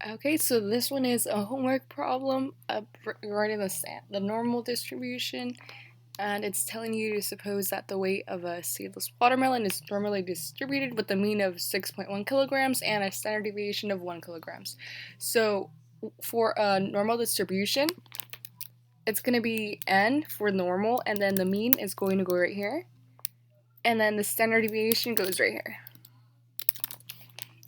Okay, so this one is a homework problem regarding the normal distribution, and it's telling you to suppose that the weight of a seedless watermelon is normally distributed with a mean of 6.1 kilograms and a standard deviation of 1 kilograms. So for a normal distribution, it's going to be n for normal, and then the mean is going to go right here, and then the standard deviation goes right here.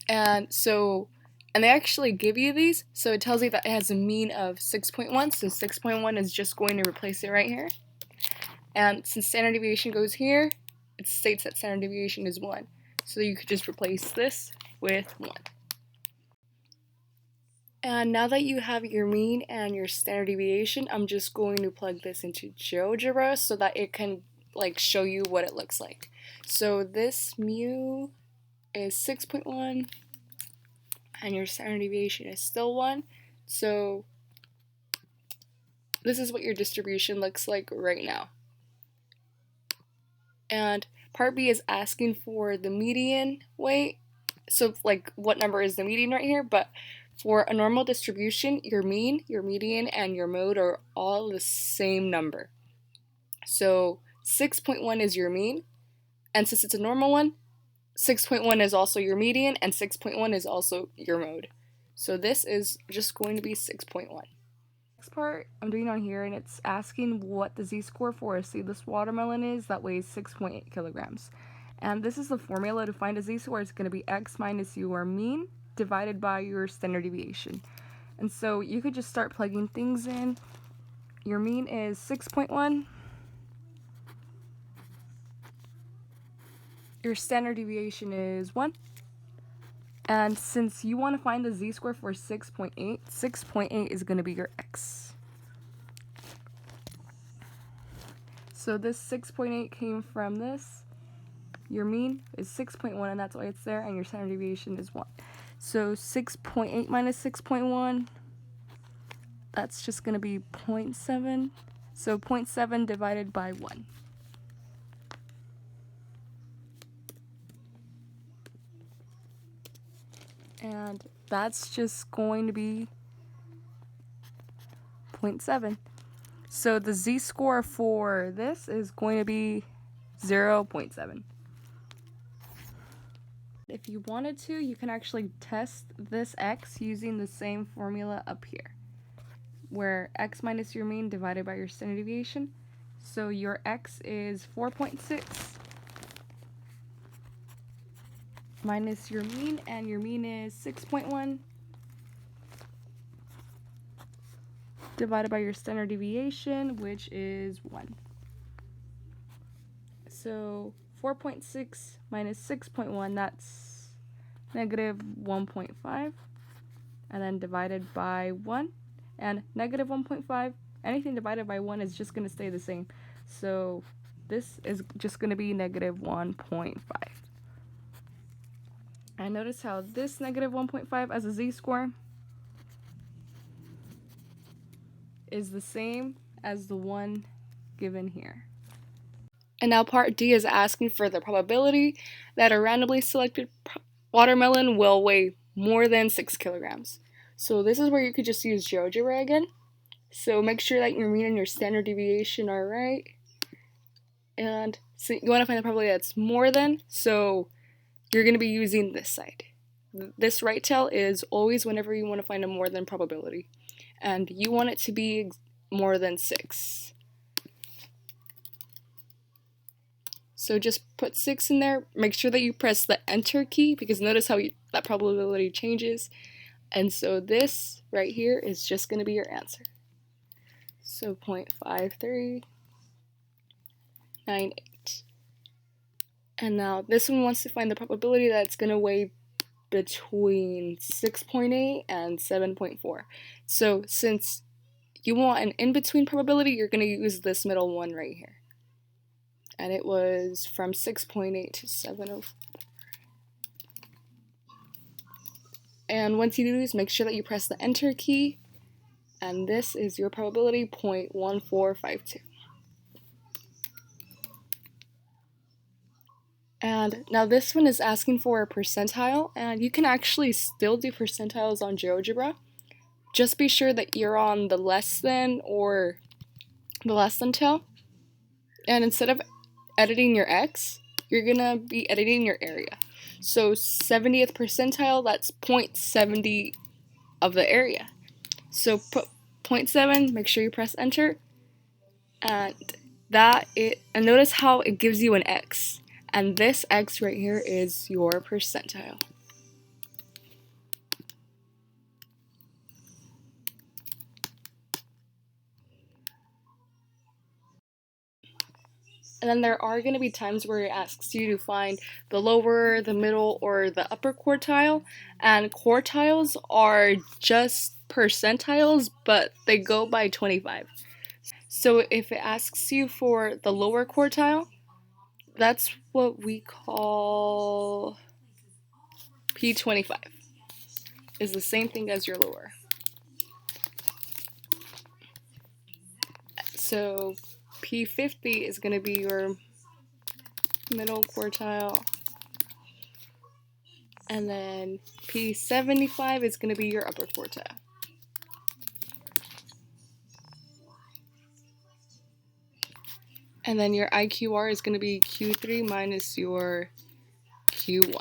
And they actually give you these, so it tells you that it has a mean of 6.1, so 6.1 is just going to replace it right here. And since standard deviation goes here, it states that standard deviation is 1. So you could just replace this with 1. And now that you have your mean and your standard deviation, I'm just going to plug this into GeoGebra so that it can show you what it looks like. So this mu is 6.1 and your standard deviation is still 1. So this is what your distribution looks like right now. And part B is asking for the median weight. So what number is the median right here? But for a normal distribution, your mean, your median, and your mode are all the same number. So 6.1 is your mean, and since it's a normal one, 6.1 is also your median, and 6.1 is also your mode. So this is just going to be 6.1. Next part I'm doing on here, and it's asking what the z-score for a seedless watermelon is that weighs 6.8 kilograms. And this is the formula to find a z-score. It's going to be x minus your mean divided by your standard deviation. And so you could just start plugging things in. Your mean is 6.1. Your standard deviation is 1. And since you want to find the z-score for 6.8, 6.8 is going to be your x. So this 6.8 came from this. Your mean is 6.1, and that's why it's there, and your standard deviation is 1. So 6.8 minus 6.1, that's just going to be 0.7. So 0.7 divided by 1. And that's just going to be 0.7. So the z-score for this is going to be 0.7. If you wanted to, you can actually test this x using the same formula up here, where x minus your mean divided by your standard deviation. So your x is 4.6 minus your mean, and your mean is 6.1 divided by your standard deviation, which is 1. So 4.6 minus 6.1, that's negative 1.5, and then divided by 1. And negative 1.5, anything divided by 1 is just going to stay the same. So this is just going to be negative 1.5. And notice how this negative 1.5 as a z-score is the same as the one given here. And now part D is asking for the probability that a randomly selected watermelon will weigh more than 6 kilograms. So this is where you could just use GeoGebra again. So make sure that your mean and your standard deviation are right. And so you want to find the probability that's more than, so you're going to be using this side. This right tail is always whenever you want to find a more than probability. And you want it to be more than 6. So just put 6 in there. Make sure that you press the enter key, because notice how that probability changes. And so this right here is just going to be your answer. So 0.5398. And now this one wants to find the probability that it's going to weigh between 6.8 and 7.4. So since you want an in-between probability, you're going to use this middle one right here. And it was from 6.8 to 7.04. And once you do this, make sure that you press the enter key. And this is your probability, 0.1452. And now this one is asking for a percentile, and you can actually still do percentiles on GeoGebra. Just be sure that you're on the less than or the less than tail. And instead of editing your x, you're gonna be editing your area. So 70th percentile, that's 0.70 of the area. So put 0.7, make sure you press enter, and and notice how it gives you an x. And this x right here is your percentile. And then there are going to be times where it asks you to find the lower, the middle, or the upper quartile. And quartiles are just percentiles, but they go by 25. So if it asks you for the lower quartile, that's what we call P25. Is the same thing as your lower. So P50 is going to be your middle quartile, and then P75 is going to be your upper quartile. And then your IQR is going to be Q3 minus your Q1.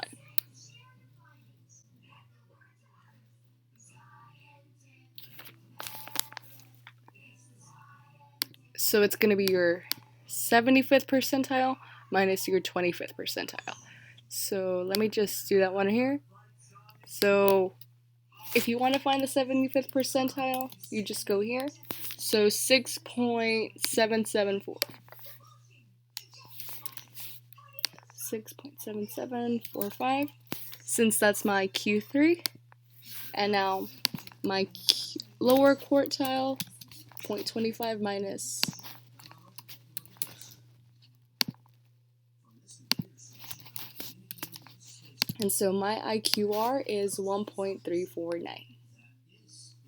So it's going to be your 75th percentile minus your 25th percentile. So let me just do that one here. So if you want to find the 75th percentile, you just go here. So 6.774. 6.7745, since that's my Q3. And now my lower quartile, 0.25 minus. And so my IQR is 1.349.